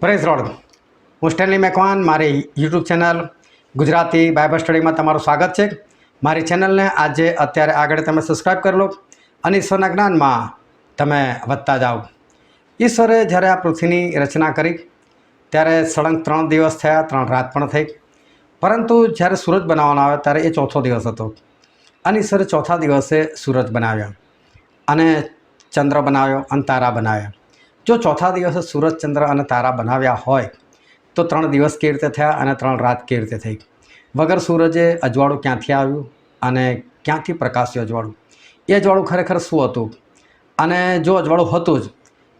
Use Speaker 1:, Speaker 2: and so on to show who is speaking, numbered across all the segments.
Speaker 1: Praise road. હું Stanley Macwan, મારી YouTube channel Gujarati Bible સ્ટડીમાં તમારું સ્વાગત છે. મારી ચેનલને આજે અત્યારે આગળ તમે સબસ્ક્રાઈબ કરી લો અને ઈશ્વરના જ્ઞાનમાં તમે વધતા જાઓ. ઈશ્વરે જ્યારે આ પૃથ્વીની રચના કરી ત્યારે સળંગ 3 દિવસ થયા, 3 રાત પણ થઈ. પરંતુ જ્યારે સૂરજ બનાવવાનો આવે ત્યારે એ ચોથો દિવસ હતો અને ઈશ્વરે ચોથા દિવસે સૂરજ બનાવ્યા અને ચંદ્ર બનાવ્યો અને તારા બનાવ્યા. જો ચોથા દિવસે સૂરજ, ચંદ્ર અને તારા બનાવ્યા હોય તો 3 દિવસ કેવી રીતે થયા અને 3 રાત કેવી રીતે થઈ? વગર સૂરજે અજવાળું ક્યાંથી આવ્યું અને ક્યાંથી પ્રકાશ્યું અજવાળું? એ અજવાળું ખરેખર શું હતું? અને જો અજવાળું હતું જ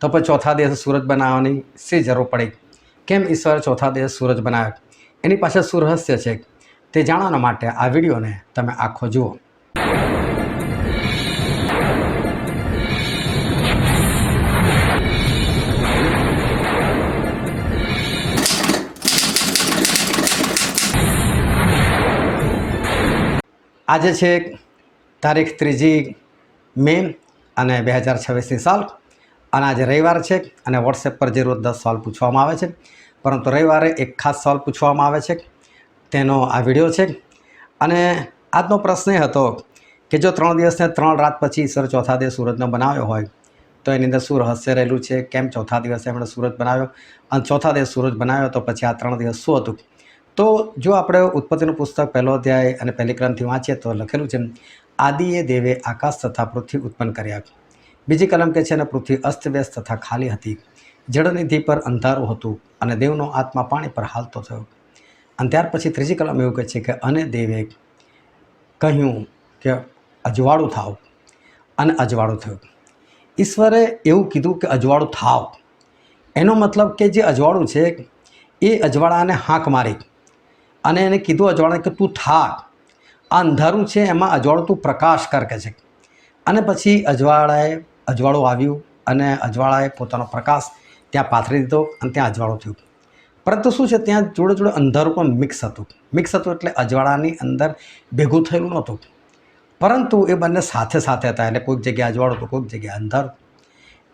Speaker 1: તો પછી ચોથા દિવસે સૂરજ બનાવવાની શી જરૂર પડી? કેમ ઈશ્વરે ચોથા દિવસે સૂરજ બનાવ્યો? એની પાસે શું રહસ્ય છે તે જાણવા માટે આ વિડીયોને તમે આખો જુઓ. આજે છે તારીખ 3 મે અને 2026ની સાલ અને આજે રવિવાર છે અને વોટ્સએપ પર જે રોજ 10 સવાલ પૂછવામાં આવે છે, પરંતુ રવિવારે એક ખાસ સવાલ પૂછવામાં આવે છે, તેનો આ વિડીયો છે. અને આજનો પ્રશ્ન એ હતો કે જો 3 દિવસને 3 રાત પછી ઈશ્વર ચોથા દિવસ સૂરજનો બનાવ્યો હોય તો એની અંદર શું રહસ્ય રહેલું છે? કેમ ચોથા દિવસે એમણે સૂરજ બનાવ્યો અને ચોથા દિવસ સૂરજ બનાવ્યો તો પછી આ 3 દિવસ શું હતું? તો જો આપણે ઉત્પત્તિનું પુસ્તક 1લો અધ્યાય અને 1લી કલમથી વાંચીએ તો લખેલું છે, આદિએ દેવે આકાશ તથા પૃથ્વી ઉત્પન્ન કર્યા. બીજી કલમ કહે છે, અને પૃથ્વી અસ્તવ્યસ્ત તથા ખાલી હતી, જળનિધિ પર અંધારું હતું અને દેવનો આત્મા પાણી પર હાલતો થયો. અને ત્યાર પછી 3જી કલમ એવું કહે છે કે અને દેવે કહ્યું કે અજવાળું થાવ, અને અજવાળું થયું. ઈશ્વરે એવું કીધું કે અજવાળું થાવ. એનો મતલબ કે જે અજવાળું છે એ અજવાળાને હાંક મારી અને એને કીધું અજવાળાને કે તું થા, આ અંધારું છે એમાં અજવાળું તું પ્રકાશ કર કે છે. અને પછી અજવાળું આવ્યું અને અજવાળાએ પોતાનો પ્રકાશ ત્યાં પાથરી દીધો અને ત્યાં અજવાળું થયું. પરંતુ શું છે, ત્યાં જોડે જોડે અંધારું પણ મિક્સ હતું એટલે અજવાળાની અંદર ભેગું થયેલું નહોતું, પરંતુ એ બંને સાથે સાથે હતા. એટલે કોઈક જગ્યાએ અજવાળું તો કોઈક જગ્યાએ અંધારું.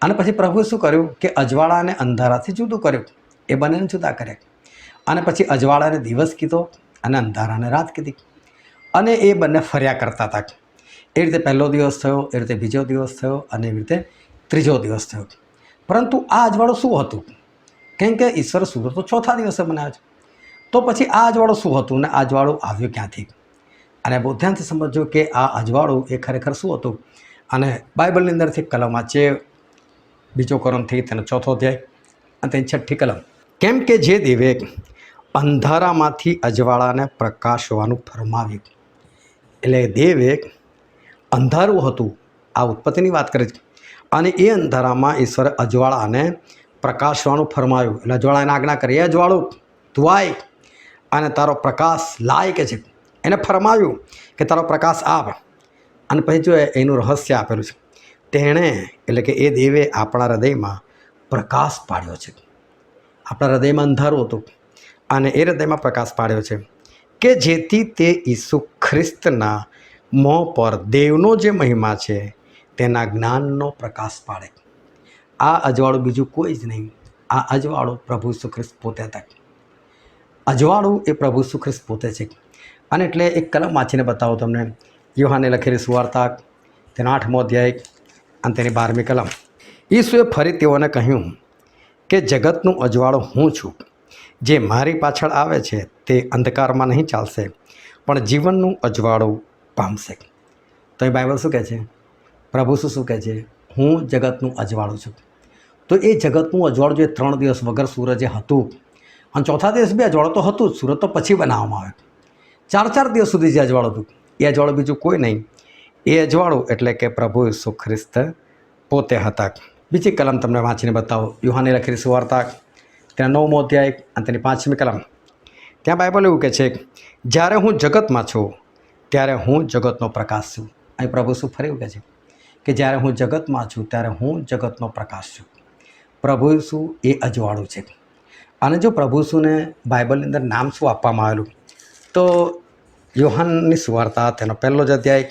Speaker 1: અને પછી પ્રભુએ શું કર્યું કે અજવાળાને અંધારાથી જુદું કર્યું, એ બંનેને જુદા કર્યા. અને પછી અજવાળાને દિવસ કીધો અને અંધારાને રાત કીધી અને એ બંને ફર્યા કરતા હતા. એ રીતે 1લો દિવસ થયો, એ રીતે 2જો દિવસ થયો અને એવી રીતે 3જો દિવસ થયો. પરંતુ આ અજવાળું શું હતું? કેમ કે ઈશ્વર સૂરજ તો ચોથા દિવસે બનાવ્યો છે, તો પછી આ અજવાળું શું હતું ને આ અજવાળું આવ્યું ક્યાંથી? અને બહુ ધ્યાનથી સમજો કે આ અજવાળું એ ખરેખર શું હતું. અને બાઇબલની અંદરથી કલમ વાંચીએ, 2 કોરિન્થીય તેનો 4થો અધ્યાય અને તેની 6ઠ્ઠી કલમ. કેમ કે જે દેવે અંધારામાંથી અજવાળાને પ્રકાશવાનું ફરમાવ્યું, એટલે દેવે અંધારું હતું, આ ઉત્પત્તિની વાત કરે છે, અને એ અંધારામાં ઈશ્વરે અજવાળાને પ્રકાશવાનું ફરમાવ્યું. એટલે અજવાળાને આજ્ઞા કરી, એ અજવાળું તું આય અને તારો પ્રકાશ લાય કે છે. એને ફરમાવ્યું કે તારો પ્રકાશ આપ. અને પછી જો એનું રહસ્ય આપેલું છે, તેણે એટલે કે એ દેવે આપણા હૃદયમાં પ્રકાશ પાડ્યો છે. આપણા હૃદયમાં અંધારું હતું અને એ હૃદયમાં પ્રકાશ પાડ્યો છે કે જેથી તે ઈસુ ખ્રિસ્તના મોં પર દેવનો જે મહિમા છે તેના જ્ઞાનનો પ્રકાશ પાડે. આ અજવાળું બીજું કોઈ જ નહીં, આ અજવાળું પ્રભુ ઈસુ ખ્રિસ્ત પોતે હતા. અજવાળું એ પ્રભુ ઈસુ ખ્રિસ્ત પોતે છે. અને એટલે એક કલમ વાંચીને બતાવો તમને. યોહાને લખેલી સુવાર્તા તેનો 8મો અધ્યાય અને તેની 12મી કલમ. ઈસુએ ફરી તેઓને કહ્યું કે જગતનું અજવાળું હું છું. જે મારી પાછળ આવે છે તે અંધકારમાં નહીં ચાલશે, પણ જીવનનું અજવાળું પામશે. તો એ બાઇબલ શું કહે છે? પ્રભુ શું કહે છે? હું જગતનું અજવાળું છું. તો એ જગતનું અજવાળું જે 3 દિવસ વગર સૂરજે હતું અને ચોથા દિવસ બી અજવાળું તો હતું જ, સૂરજ તો પછી બનાવવામાં આવે. 4 દિવસ સુધી જે અજવાળું હતું એ અજવાળું બીજું કોઈ નહીં, એ અજવાળું એટલે કે પ્રભુ ઈસુ ખ્રિસ્ત પોતે હતા. બીજી કલમ તમને વાંચીને બતાવો. યોહાને લખેલી સુવાર્તા તેના 9મો અધ્યાય અને તેની 5મી કલમ. ત્યાં બાઇબલ એવું કહે છે, જ્યારે હું જગતમાં છું ત્યારે હું જગતનો પ્રકાશ છું. અહીં પ્રભુ શું ફરી એવું કહે છે કે જ્યારે હું જગતમાં છું ત્યારે હું જગતનો પ્રકાશ છું. પ્રભુ ઈસુ એ અજવાળું છે. અને જો પ્રભુ ઈસુને બાઇબલની અંદર નામ શું આપવામાં આવેલું, તો યોહાનની સુવાર્તા તેનો 1લો જ અધ્યાય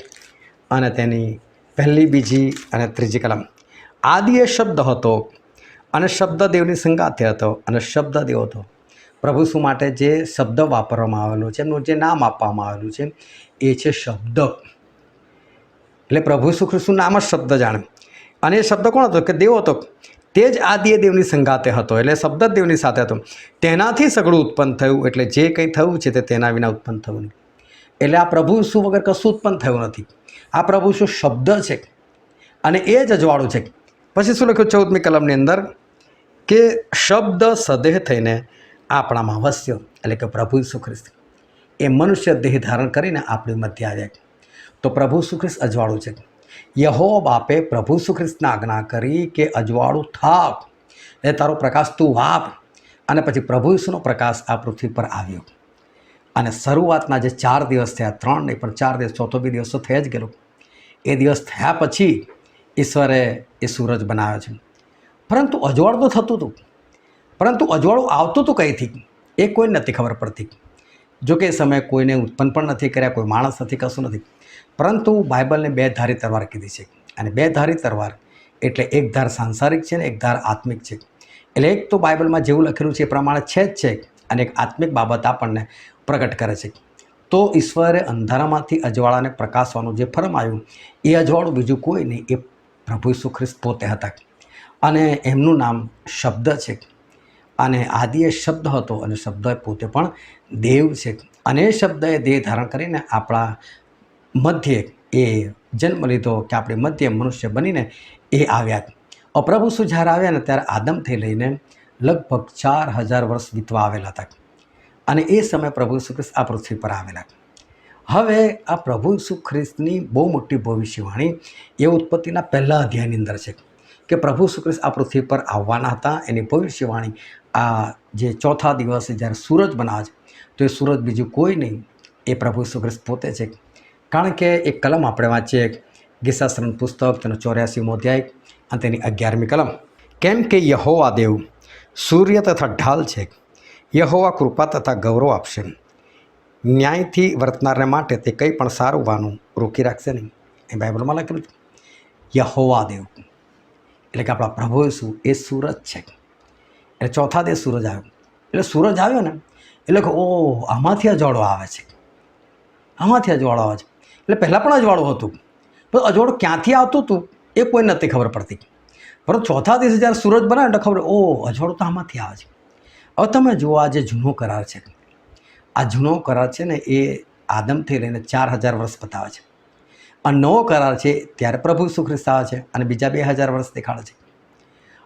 Speaker 1: અને તેની 1લી, 2જી અને 3જી કલમ. આદિ એ શબ્દ હતો અને શબ્દ દેવની સંગાથે હતો અને શબ્દ દેવ હતો. પ્રભુ શું માટે જે શબ્દ વાપરવામાં આવેલો છે, એમનું જે નામ આપવામાં આવેલું છે એ છે શબ્દ. એટલે પ્રભુ ઈસુ ખ્રિસ્તનું નામ જ શબ્દ જાણે. અને એ શબ્દ કોણ હતો? કે દેવ હતો. તે જ આદિએ દેવની સંગાતે હતો, એટલે શબ્દ જ દેવની સાથે હતો. તેનાથી સગળું ઉત્પન્ન થયું, એટલે જે કંઈ થયું છે તે તેના વિના ઉત્પન્ન થયું નહીં. એટલે આ પ્રભુ ઈસુ વગર કશું ઉત્પન્ન થયું નથી. આ પ્રભુ ઈસુ શબ્દ છે અને એ જ અજવાળું છે. પછી શું લખ્યું 14મી કલમની અંદર કે શબ્દ સદેહ થઈને આપણામાં વસ્યો, એટલે કે પ્રભુ ઈસુ ખ્રિસ્ત એ મનુષ્ય દેહ ધારણ કરીને આપણી મધ્ય આવ્યા. તો પ્રભુ ઈસુ ખ્રિસ્ત અજવાળું છે. યહોવા બાપે પ્રભુ ઈસુ ખ્રિસ્તને આજ્ઞા કરી કે અજવાળું થાક, એ તારો પ્રકાશ તું વાપ. અને પછી પ્રભુ ઈસુનો પ્રકાશ આ પૃથ્વી પર આવ્યો. અને શરૂઆતના જે 4 દિવસ થયા, 3 નહીં પણ 4 દિવસ, ચોથો બી દિવસ તો થઈ જ ગયેલો. એ દિવસ થયા પછી ઈશ્વરે એ સૂરજ બનાવ્યો છે. પરંતુ અજવાળું તો થતું હતું, પરંતુ અજવાળું આવતું હતું કંઈથી એ કોઈને નથી ખબર પડતી. જો કે એ સમયે કોઈને ઉત્પન્ન પણ નથી કર્યા, કોઈ માણસ નથી, કશું નથી. પરંતુ બાઇબલને 2 ધારી તલવાર કીધી છે. અને 2 ધારી તલવાર એટલે એક ધાર સાંસારિક છે ને એક ધાર આત્મિક છે. એટલે એક તો બાઇબલમાં જેવું લખેલું છે એ પ્રમાણે છે જ છે, અને એક આત્મિક બાબત આપણને પ્રગટ કરે છે. તો ઈશ્વરે અંધારામાંથી અજવાળાને પ્રકાશવાનું જે ફરમાયું એ અજવાળું બીજું કોઈ નહીં, એ પ્રભુ ઈસુ ખ્રિસ્ત પોતે હતા. અને એમનું નામ શબ્દ છે. અને આદિએ શબ્દ હતો અને શબ્દ પોતે પણ દેવ છે. અને એ શબ્દએ દેહ ધારણ કરીને આપણા મધ્યે એ જન્મ લીધો, કે આપણી મધ્યે મનુષ્ય બનીને એ આવ્યા. પ્રભુ ઈસુ જ્યારે આવ્યા ને ત્યારે આદમથી લઈને લગભગ 4000 વર્ષ વીતવા આવેલા હતા. અને એ સમયે પ્રભુ ઈસુ ખ્રિસ્ત આ પૃથ્વી પર આવેલા. હવે આ પ્રભુ ઈસુ ખ્રિસ્તની બહુ મોટી ભવિષ્યવાણી એ ઉત્પત્તિના પહેલા અધ્યાયની અંદર છે કે પ્રભુ ઈસુ ખ્રિસ્ત આ પૃથ્વી પર આવવાના હતા. એની ભવિષ્યવાણી આ જે ચોથા દિવસે જ્યારે સૂરજ બનાવે છે, તો એ સૂરજ બીજું કોઈ નહીં, એ પ્રભુ ઈસુ ખ્રિસ્ત પોતે છે. કારણ કે એક કલમ આપણે વાંચીએ, ગીતશાસ્ત્રનું પુસ્તક, તેનો 84મો અધ્યાય અને તેની 11મી કલમ. કેમ કે યહોવા દેવ સૂર્ય તથા ઢાલ છે, યહોવા કૃપા તથા ગૌરવ આપશે. ન્યાયથી વર્તનારને માટે તે કંઈ પણ સારું વાનું રોકી રાખશે નહીં. એ બાઇબલમાં લખેલું છે. યહોવા દેવ એટલે કે આપણા પ્રભુ ઈસુ એ સૂરજ છે. એટલે ચોથા દિવસ સૂરજ આવ્યો. એટલે સૂરજ આવ્યો ને એટલે કે ઓહ, આમાંથી અજવાળો આવે છે, આમાંથી અજવાળો આવે છે. એટલે પહેલાં પણ અજવાળું હતું, પણ અજવાળું ક્યાંથી આવતું હતું એ કોઈ નથી ખબર પડતી. પરંતુ ચોથા દિવસે જ્યારે સૂરજ બનાવે એટલે ખબર, ઓહ, અજવાળું તો આમાંથી આવે છે. હવે તમે જુઓ, આ જે જૂનો કરાર છે, આ જૂનો કરાર છે ને એ આદમથી લઈને 4000 વર્ષ બતાવે છે. અને નવો કરાર છે ત્યારે પ્રભુ ઈસુ ખ્રિસ્ત આવે છે અને બીજા 2000 વર્ષ દેખાડે છે.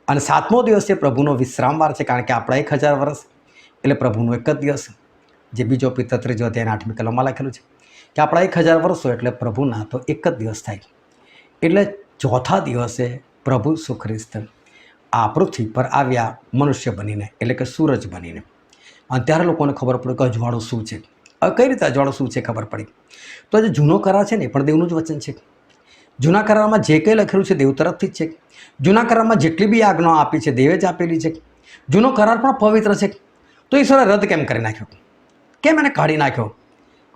Speaker 1: અને 7મો દિવસ એ પ્રભુનો વિશ્રામવાર છે, કારણ કે આપણા 1000 વર્ષ એટલે પ્રભુનો એક જ દિવસ. જે બીજો પિત્તર 3 અધ્યાયના 8મી કલમમાં લખેલું છે કે આપણા 1000 વર્ષો એટલે પ્રભુના તો એક જ દિવસ થાય. એટલે ચોથા દિવસે પ્રભુ ઈસુ ખ્રિસ્ત આ પૃથ્વી પર આવ્યા મનુષ્ય બનીને, એટલે કે સૂરજ બનીને. અને ત્યારે લોકોને ખબર પડી કે અજવાળું શું છે. હવે કઈ રીતે અજવાળું શું છે ખબર પડી? તો જે જૂનો કરાર છે ને એ પણ દેવનું જ વચન છે. જૂના કરારમાં જે કંઈ લખેલું છે દેવ તરફથી જ છે. જૂના કરારમાં જેટલી બી આજ્ઞાઓ આપી છે દેવે જ આપેલી છે. જૂનો કરાર પણ પવિત્ર છે. તો ઈશ્વરે રદ કેમ કરી નાખ્યો? કેમ એને કાઢી નાખ્યો?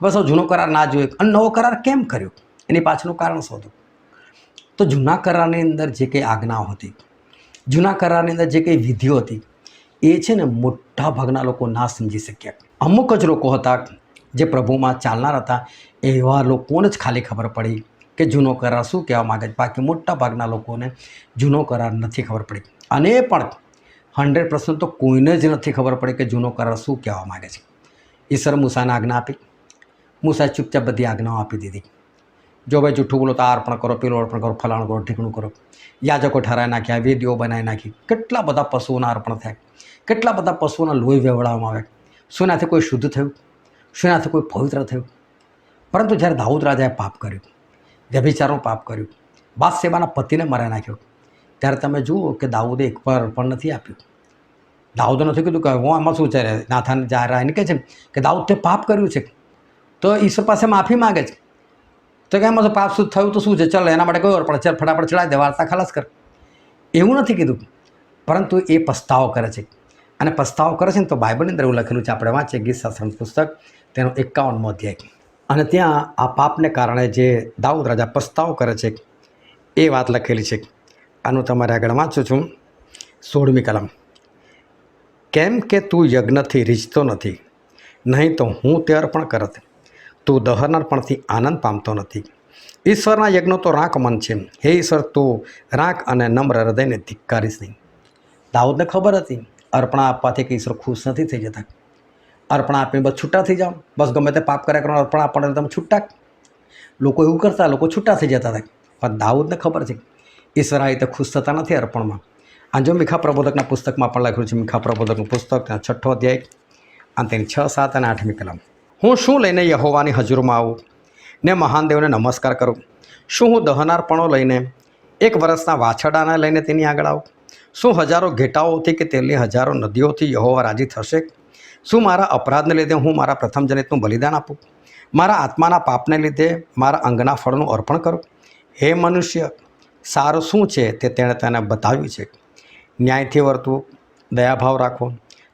Speaker 1: બસ જૂનો કરાર ના જોયો અને નવો કરાર કેમ કર્યો? એની પાછળનું કારણ શું હતું? તો જૂના કરારની અંદર જે કંઈ આજ્ઞાઓ હતી, જૂના કરારની અંદર જે કંઈ વિધિઓ હતી, એ છે ને મોટા ભાગના લોકો ના સમજી શક્યા. અમુક જ લોકો હતા જે પ્રભુમાં ચાલનાર હતા, એવા લોકોને જ ખાલી ખબર પડી કે જૂનો કરાર શું કહેવા માગે છે. બાકી મોટા ભાગના લોકોને જૂનો કરાર નથી ખબર પડી. અને એ પણ 100% તો કોઈને જ નથી ખબર પડી કે જૂનો કરાર શું કહેવા માગે છે. ઈશ્વર મૂસાને આજ્ઞા આપી, મૂસાએ ચૂપચાપ બધી આજ્ઞાઓ આપી દીધી. જો ભાઈ જૂઠું બોલો તો આ અર્પણ કરો, પેલું અર્પણ કરો, ફલાણું કરો, ઠીકણું કરો. યાજકો ઠરાઈ નાખ્યા, વેદીઓ બનાવી નાખી, કેટલા બધા પશુઓના અર્પણ થયા, કેટલા બધા પશુઓના લોહી વહેવડાવવામાં આવે. શું એનાથી કોઈ શુદ્ધ થયું? શું એનાથી કોઈ પવિત્ર થયું? પરંતુ જ્યારે દાઉદ રાજાએ પાપ કર્યું, વ્યભિચારનું પાપ કર્યું, બાથશેબાના પતિને મારી નાખ્યો, ત્યારે તમે જુઓ કે દાઉદે એક પર અર્પણ નથી આપ્યું. દાઉદે નથી કીધું કે હું આમાં શું છે, નાથાન જાહેર એને કહે છે કે દાઉદ તે પાપ કર્યું છે, તો ઈશ્વર પાસે માફી માગે છે. તો કે એમાં તો પાપ શું થયું તો શું છે, ચાલ એના માટે કયો અર્પણ, ચાલ ફટાફટ ચડાવી દે, વાર્તા ખલાસ કર. એવું નથી કીધું, પરંતુ એ પસ્તાવો કરે છે. અને પસ્તાવો કરે છે ને તો બાઇબલની અંદર એવું લખેલું છે, આપણે વાંચીએ ગીતશાસ્ત્રનું પુસ્તક, તેનો 51મો અધ્યાય. અને ત્યાં આ પાપને કારણે જે દાઉદ રાજા પસ્તાવો કરે છે એ વાત લખેલી છે. આનું તમારે આગળ વાંચું છું. 16મી કલમ. કેમ કે તું યજ્ઞથી રીઝતો નથી, નહીં તો હું તે અર્પણ કરત. તું દહનાર્પણથી આનંદ પામતો નથી. ઈશ્વરના યજ્ઞો તો રાંક મન છે. હે ઈશ્વર, તું રાંક અને નમ્ર હૃદયને ધિક્કારીશ નહીં. દાઉદને ખબર હતી અર્પણા આપવાથી કે ઈશ્વર ખુશ નથી થઈ જતા. અર્પણા આપીને બસ છૂટા થઈ જાઓ, બસ ગમે તે પાપ કર્યા કરો, અર્પણા આપણને તમે છૂટા. લોકો એવું કરતા, લોકો છૂટા થઈ જતા હતા. પણ દાઉદને ખબર છે ઈશ્વર આ રીતે ખુશ થતા નથી અર્પણમાં. આ જો મીખા પ્રબોધકના પુસ્તકમાં પણ લખ્યું છે, મીખા પ્રબોધકનું પુસ્તક 6ઠ્ઠો અધ્યાય અને તેની 6, 7 અને 8મી કલમ. હું શું લઈને યહોવાની હજુરમાં આવું ને મહાન દેવને નમસ્કાર કરું? શું હું દહનાર્પણો લઈને, 1 વર્ષના વાછરડાને લઈને તેની આગળ આવું? શું હજારો ઘેટાઓથી કે તેલી હજારો નદીઓથી યહોવા રાજી થશે? શું મારા અપરાધને લીધે હું મારા પ્રથમ જનિતનું બલિદાન આપું? મારા આત્માના પાપને લીધે મારા અંગના ફળનું અર્પણ કરું? હે મનુષ્ય, સારું શું છે તે તેણે તેને બતાવ્યું છે. ન્યાયથી વર્તવું, દયાભાવ રાખવો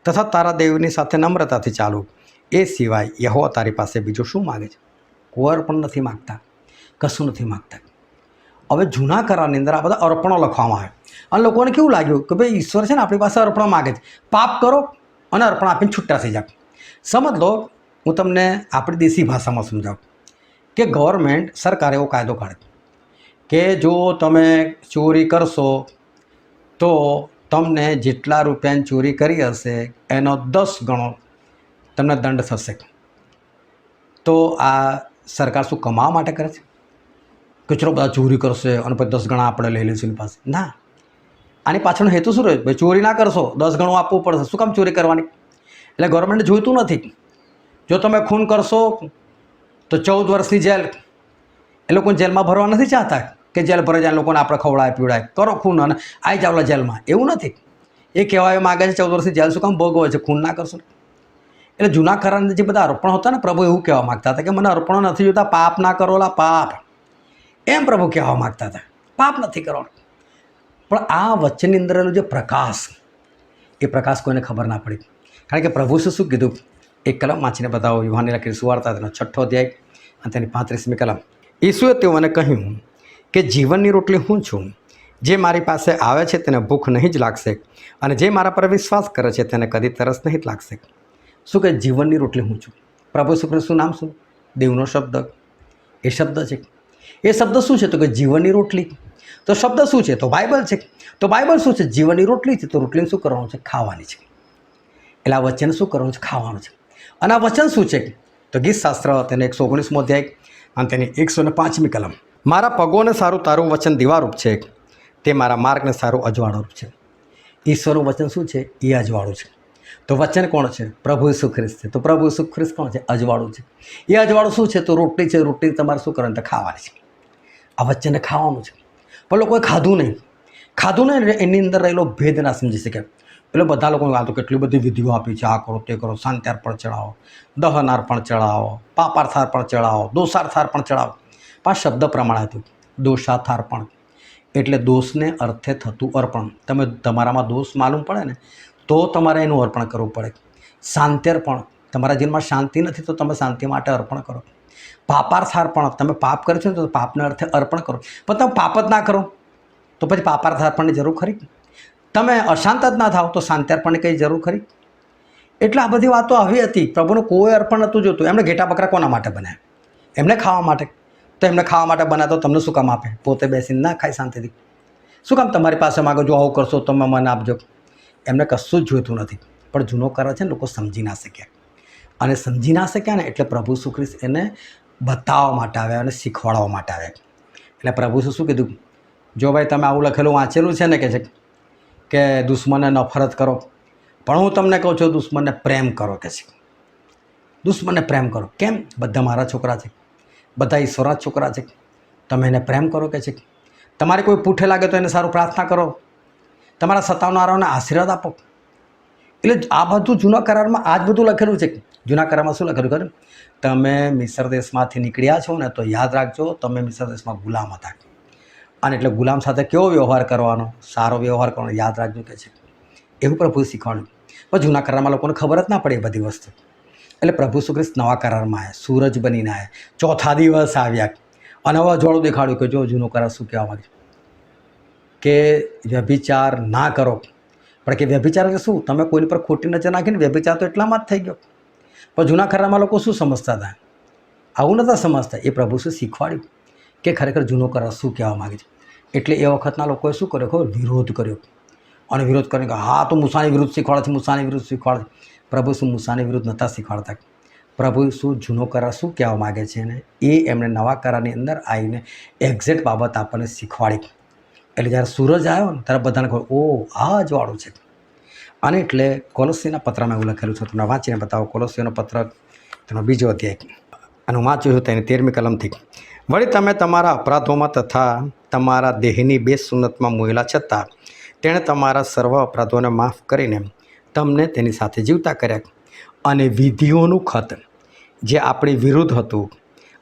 Speaker 1: તથા તારા દેવની સાથે નમ્રતાથી ચાલવું. એ સિવાય યહોવા તારી પાસે બીજું શું માગે છે? કોઈ પણ નથી માગતા, કશું નથી માગતા. હવે જૂના કરારની અંદર આ બધા અર્પણો લખવામાં આવે અને લોકોને કેવું લાગ્યું કે ભાઈ ઈશ્વર છે ને આપણી પાસે અર્પણો માગે છે, પાપ કરો અને અર્પણ આપીને છૂટા થઈ જાઓ. સમજ લો, હું તમને આપણી દેશી ભાષામાં સમજાવું કે ગવર્મેન્ટ, સરકાર એવો કાયદો કાઢે કે જો તમે ચોરી કરશો તો તમને જેટલા રૂપિયાની ચોરી કરી હશે એનો 10 ગણો તમને દંડ થશે. તો આ સરકાર શું કમાવા માટે કરે છે કે ચલો બધા ચોરી કરશે અને પછી 10 ગણા આપણે લઈ લઈશું એની પાસે? ના, આની પાછળનો હેતુ શું રહ્યો? ભાઈ ચોરી ના કરશો, 10 ગણું આપવું પડશે. શું કામ ચોરી કરવાની? એટલે ગવર્મેન્ટે જોઈતું નથી. જો તમે ખૂન કરશો તો 14 વર્ષની જેલ. એ લોકોને જેલમાં ભરવા નથી ચાહતા કે જેલ ભરે જાય, લોકોને આપણે ખવડાય પીવડાય, કરો ખૂન અને આવી જાવ જેલમાં. એવું નથી. એ કહેવાય માગે છે 14 વર્ષની જેલ શું કામ ભોગવે છે? ખૂન ના કરશો. એટલે જૂના કરારના જે બધા અર્પણ હતા ને, પ્રભુ એવું કહેવા માગતા હતા કે મને અર્પણો નથી જોતા, પાપ ના કરોલા પાપ. એમ પ્રભુ કહેવા માગતા હતા, પાપ નથી કરવાનું. પણ આ વચનની અંદર જે પ્રકાશ, એ પ્રકાશ કોઈને ખબર ના પડી. કારણ કે પ્રભુ શું કીધું? એક કલમ વાંચીને બતાવો. યુહાનની લખેલી સુવાર્તા તેનો 6ઠ્ઠો અધ્યાય અને તેની 35મી કલમ. ઈસુએ તેઓને કહ્યું કે જીવનની રોટલી હું છું. જે મારી પાસે આવે છે તેને ભૂખ નહીં જ લાગશે, અને જે મારા પર વિશ્વાસ કરે છે તેને કદી તરસ નહીં જ લાગશે. શું કે જીવનની રોટલી હું છું? પ્રભુ શું નામ શું? દેવનો શબ્દ. એ શબ્દ છે. એ શબ્દ શું છે? તો કે જીવનની રોટલી. તો શબ્દ શું છે? તો બાઇબલ છે. તો બાઇબલ શું છે? જીવનની રોટલી છે. તો રોટલીને શું કરવાનું છે? ખાવાની છે. એટલે આ વચન શું કરવાનું છે? ખાવાનું છે. અને આ વચન શું છે? તો ગીતશાસ્ત્ર તેને 119મો અધ્યાય અને તેની 105મી કલમ. મારા પગોને સારું તારું વચન દીવારૂપ છે, તે મારા માર્ગને સારું અજવાળું છે. ઈશ્વરનું વચન શું છે? એ અજવાળું છે. તો વચન કોણ છે? પ્રભુ ઈસુ ખ્રિસ્ત છે. તો પ્રભુ ઈસુ ખ્રિસ્ત કોણ છે? અજવાળું છે. એ અજવાળું શું છે? તો રોટલી છે. રોટલી તમારે શું કરવાની? તો ખાવાની છે. આ વચનને ખાવાનું છે. પણ લોકોએ ખાધું નહીં. ખાધું નહીં, એની અંદર રહેલો ભેદ ના સમજી શકે. એટલે બધા લોકો આ તો કેટલી બધી વિધિઓ આપી છે, આ કરો તે કરો, શાંત્યાર્પણ ચડાવો, દહનાર્પણ ચડાવો, પાપાર્થાર્પણ ચડાવો, દોષાર્થાર્પણ ચડાવો. પણ શબ્દ પ્રમાણે હતું દોષાર્થાર્પણ એટલે દોષને અર્થે થતું અર્પણ. તમે તમારામાં દોષ માલુમ પડે ને તો તમારે એનું અર્પણ કરવું પડે. શાંત્યર્પણ, તમારા જીવનમાં શાંતિ નથી તો તમે શાંતિ માટે અર્પણ કરો. પાપાર્થાર્પણ, તમે પાપ કરો છો ને તો પાપને અર્થે અર્પણ કરો. પણ તમે પાપ જ ના કરો તો પછી પાપાર્થાર્પણની જરૂર ખરી? તમે અશાંત જ ના થાવ તો શાંત્યાર્પણની કંઈ જરૂર ખરી? એટલે આ બધી વાતો આવી હતી. પ્રભુનું કોઈ અર્પણ નહોતું જોતું. એમને ઘેટા બકરા કોના માટે બનાવ્યા? એમને ખાવા માટે. તો એમને ખાવા માટે બનાવે તો તમને શું કામ આપે? પોતે બેસીને ના ખાય શાંતિથી? શું કામ તમારી પાસે માગો? જો આવું કરશો તો તમે મને આપજો. એમને કશું જ જોઈતું નથી. પણ જૂનો કરે છે ને, લોકો સમજી ના શક્યા. અને સમજી ના શક્યા ને એટલે પ્રભુ ઈસુ ખ્રિસ્ત એને બતાવવા માટે આવ્યા અને શીખવાડવા માટે આવ્યા. એટલે પ્રભુ ઈસુ શું કીધું? જો ભાઈ તમે આવું લખેલું વાંચેલું છે ને કે દુશ્મનને નફરત કરો, પણ હું તમને કહું છું દુશ્મનને પ્રેમ કરો કે છે. દુશ્મનને પ્રેમ કરો. કેમ? બધા મારા છોકરા છે, બધા ઈશ્વરના છોકરા છે. તમે એને પ્રેમ કરો કે છે. તમારે કોઈ પૂઠે લાગે તો એને સારું પ્રાર્થના કરો. તમારા સતાવનારાઓને આશીર્વાદ આપો. એટલે આ બધું જૂના કરારમાં આ જ બધું લખેલું છે. જૂના કરારમાં શું લખેલું ખરું? તમે મિસર દેશમાંથી નીકળ્યા છો ને તો યાદ રાખજો તમે મિસર દેશમાં ગુલામ હતા. અને એટલે ગુલામ સાથે કેવો વ્યવહાર કરવાનો? સારો વ્યવહાર કરવાનો. યાદ રાખજો કે છે. એવું પ્રભુ શીખવાડ્યું. પણ જૂના કરારમાં લોકોને ખબર જ ના પડે એ બધી વસ્તુ. એટલે પ્રભુ ઈસુ ખ્રિસ્ત નવા કરારમાં આવ્યા, સૂરજ બનીને આવ્યા, ચોથા દિવસ આવ્યા અને હવે અજવાળું દેખાડ્યું કે જો જૂનો કરાર શું કહેવા માંગે કે વ્યભિચાર ના કરો. પણ કે વ્યભિચાર એટલે શું? તમે કોઈની પર ખોટી નજર નાખીને વ્યભિચાર તો એટલામાં જ થઈ ગયો. પણ જૂના કરારમાં લોકો શું સમજતા હતા? આવું નહોતા સમજતા. એ પ્રભુ શું શીખવાડ્યું કે ખરેખર જૂનો કરાર શું કહેવા માગે છે. એટલે એ વખતના લોકોએ શું કર્યો? ખબર? વિરોધ કર્યો. અને વિરોધ કરીને કે હા તો મૂસાની વિરુદ્ધ શીખવાડે છે, મૂસાની વિરુદ્ધ શીખવાડે છે. પ્રભુ શું મૂસાની વિરુદ્ધ નહોતા શીખવાડતા. પ્રભુ શું જૂનો કરાર શું કહેવા માગે છે ને એ એમણે નવા કરારની અંદર આવીને એક્ઝેક્ટ બાબત આપણને શીખવાડી. એટલે જ્યારે સૂરજ આવ્યો ને ત્યારે બધાને ખબર, ઓ આ જ વાળું છે. અને એટલે કોલોસીના પત્રમાં એવું લખેલું છે, તમને વાંચીને બતાવો. કોલોસીનો પત્ર તેનો 2 અધ્યાય અને હું વાંચું છું તેની 13મી કલમથી. વળી તમે તમારા અપરાધોમાં તથા તમારા દેહની બેસુન્નતમાં મોયેલા છતાં તેણે તમારા સર્વ અપરાધોને માફ કરીને તમને તેની સાથે જીવતા કર્યા, અને વિધિઓનું ખત જે આપણી વિરુદ્ધ હતું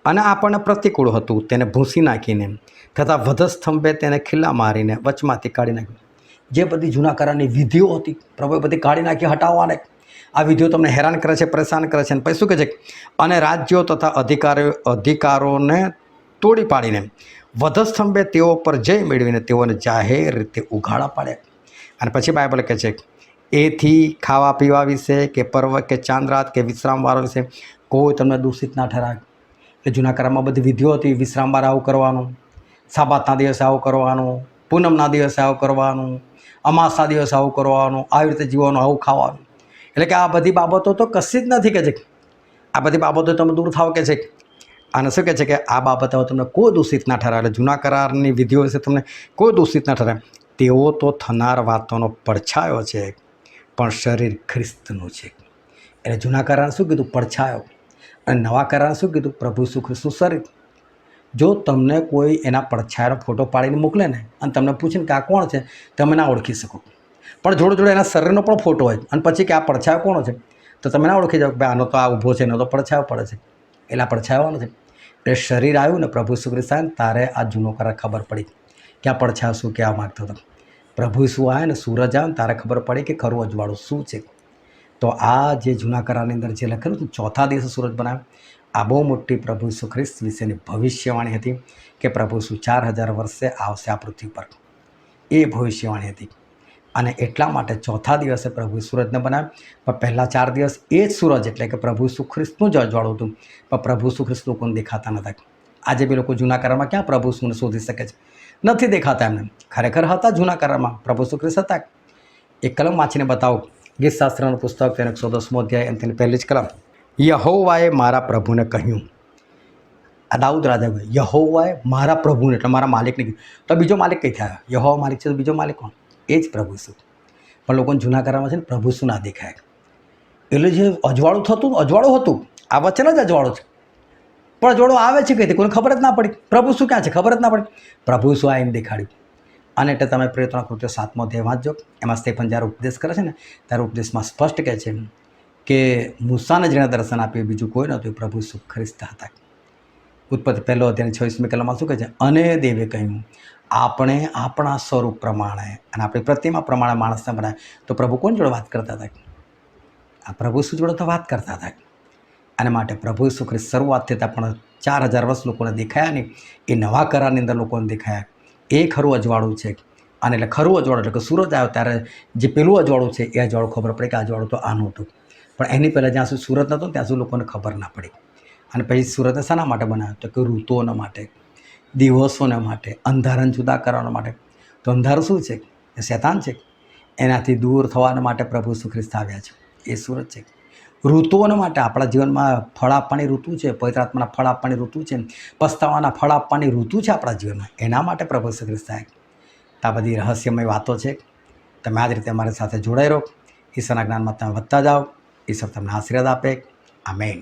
Speaker 1: અને આપણને પ્રતિકૂળ હતું તેને ભૂંસી નાખીને તથા વધસ્તંભે તેને ખીલ્લા મારીને વચમાંથી કાઢી નાખ્યું. જે બધી જૂના કરારની વિધિઓ હતી પ્રભુએ બધી કાઢી નાખી, હટાવવાને. આ વિધિઓ તમને હેરાન કરે છે, પરેશાન કરે છે. અને પછી શું કહે છે? અને રાજ્યો તથા અધિકારોને તોડી પાડીને વધસ્તંભે તેઓ પર જય મેળવીને તેઓને જાહેર રીતે ઉઘાડા પાડ્યા. અને પછી બાઇબલ કહે છે, એથી ખાવા પીવા વિશે કે પર્વ કે ચાંદ રાત કે વિશ્રામવારો વિશે કોઈ તમને દૂષિત ના ઠરાવે. એ જૂના કરારમાં બધી વિધિઓ હતી. વિશ્રામવાર આવું કરવાનું, સાબાતના દિવસે આવું કરવાનું, પૂનમના દિવસે આવું કરવાનું, અમાસના દિવસે આવું કરવાનું, આવી રીતે જીવવાનું, આવું ખાવાનું. એટલે કે આ બધી બાબતો તો કશી જ નથી કે છે. આ બધી બાબતો તમે દૂર થાવ કે છે. અને શું કહે છે કે આ બાબતો તમને કોઈ દૂષિત ના ઠરાવે. એટલે જૂના કરારની વિધિઓ વિશે તમને કોઈ દૂષિત ના ઠરાવે. તેઓ તો થનાર વાતોનો પડછાયો છે, પણ શરીર ખ્રિસ્તનું છે. એટલે જૂના કરાર શું કીધું? પડછાયો. અને નવા કરાર શું કીધું? પ્રભુ ઈસુ ખ્રિસ્તનું શરીર. જો તમને કોઈ એના પડછાયાનો ફોટો પાડીને મોકલે ને અને તમને પૂછીને કે આ કોણ છે, તમે ના ઓળખી શકો. પણ જોડે જોડે એના શરીરનો પણ ફોટો હોય અને પછી કે આ પડછાયો કોણ છે, તો તમે ના ઓળખી જાઓ કે ભાઈ આનો તો આ ઊભો છે, એનો તો પડછાયો પડે છે. એટલે આ પડછાયોવાનો છે. એટલે શરીર આવ્યું ને પ્રભુ ઈસુ ખ્રિસ્ત આવ્યા ને તારે આ જૂનો કરાર ખબર પડી કે આ પડછાયો શું કહેવા માગતો હતો. પ્રભુ ઈસુ આવ્યા ને સૂરજ આવ્યો ને તારે ખબર પડી કે ખરું અજવાળું શું છે. તો આ જે જૂના કરારની અંદર જે લખેલું હતું, ચોથા દિવસે સૂરજ બનાવ્યો, આ બહુ મોટી પ્રભુ ઈસુ ખ્રિસ્ત વિશેની ભવિષ્યવાણી હતી કે પ્રભુ ઈસુ 4000 વર્ષે આવશે આ પૃથ્વી પર. એ ભવિષ્યવાણી હતી. અને એટલા માટે ચોથા દિવસે પ્રભુ સૂરજને બનાવ્યો. પણ પહેલાં 4 દિવસ એ જ સૂરજ એટલે કે પ્રભુ ઈસુ ખ્રિસ્તનું જ અજવાળું હતું. પણ પ્રભુ ઈસુ ખ્રિસ્ત લોકોને દેખાતા નહોતા. આજે બી લોકો જૂના કરારમાં ક્યાં પ્રભુ ઈસુને શોધી શકે છે? નથી દેખાતા એમને. ખરેખર હતા જૂના કરારમાં, પ્રભુ ઈસુ ખ્રિસ્ત હતા. એક કલમ વાંચીને બતાવો. ગીતશાસ્ત્રનું પુસ્તક તેનો 114મો અધ્યાય અને તેની પહેલી જ કલમ. યહોવાએ મારા પ્રભુને કહ્યું. આ દાઉદ રાજા કહ્યું યહોવાએ મારા પ્રભુને, એટલે મારા માલિકને કીધું. તો બીજો માલિક કઈ થયા? યહોવા માલિક છે તો બીજો માલિક કોણ? એ જ પ્રભુ ઈસુ. પણ લોકોને જૂના કરારમાં છે ને પ્રભુ ઈસુ ના દેખાય. એટલે જે અજવાળું થતું, અજવાળું હતું. આ વચન જ અજવાળું છે. પણ અજવાળું આવે છે કઈ કોઈને ખબર જ ના પડી. પ્રભુ શું ક્યાં છે ખબર જ ના પડી. પ્રભુ ઈસુ આવીને દેખાડ્યું. અને એટલે તમે પ્રેરિતોના કૃત્યો 7મો અધ્યાય વાંચજો. એમાં સ્ટેફન જ્યારે ઉપદેશ કરે છે ને ત્યારે ઉપદેશમાં સ્પષ્ટ કહે છે કે મૂસાને જેણે દર્શન આપ્યું બીજું કોઈ નહોતું, પ્રભુ ઈસુ ખ્રિસ્ત હતા. ઉત્પત્તિ 1 અધ્યાય 26મી કલમમાં શું કહે છે? અને દેવે કહ્યું આપણે આપણા સ્વરૂપ પ્રમાણે અને આપણી પ્રતિમા પ્રમાણે માણસને બનાવે. તો પ્રભુ કોણ જોડે વાત કરતા હતા? આ પ્રભુ ઈસુ જોડે તો વાત કરતા હતા. અને માટે પ્રભુ ઈસુ ખ્રિસ્ત શરૂઆતથી હતા પણ 4000 વર્ષ લોકોને દેખાયા નહીં. એ નવા કરારની અંદર લોકોને દેખાયા. એ ખરું અજવાળું છે. અને એટલે ખરું અજવાળું એટલે કે સૂરજ આવ્યો ત્યારે જે પેલું અજવાળું છે એ અજવાળું ખબર પડે કે અજવાળું તો આનું હતું. પણ એની પહેલાં જ્યાં સુધી સૂરજ નહોતો ત્યાં સુધી લોકોને ખબર ના પડી. અને પછી સૂરજને શાના માટે બનાવ્યો? તો કે ઋતુઓના માટે, દિવસોના માટે, અંધારાને જુદા કરવાના માટે. તો અંધારું શું છે? એ શૈતાન છે. એનાથી દૂર થવાના માટે પ્રભુ ઈસુ ખ્રિસ્ત આવ્યા છે. એ સૂરજ છે. ઋતુઓના માટે આપણા જીવનમાં ફળ આપવાની ઋતુ છે, પવિત્ર આત્માના ફળ આપવાની ઋતુ છે, પસ્તાવાના ફળ આપવાની ઋતુ છે આપણા જીવનમાં. એના માટે પ્રભુ ઈસુ ખ્રિસ્ત આવ્યા. આ બધી રહસ્યમય વાતો છે. તમે આ જ રીતે અમારી સાથે જોડાઈ રહો. ઈશ્વરના જ્ઞાનમાં તમે વધતા જાઓ. ઈશ્વર તમને આશીર્વાદ આપે. આમેન.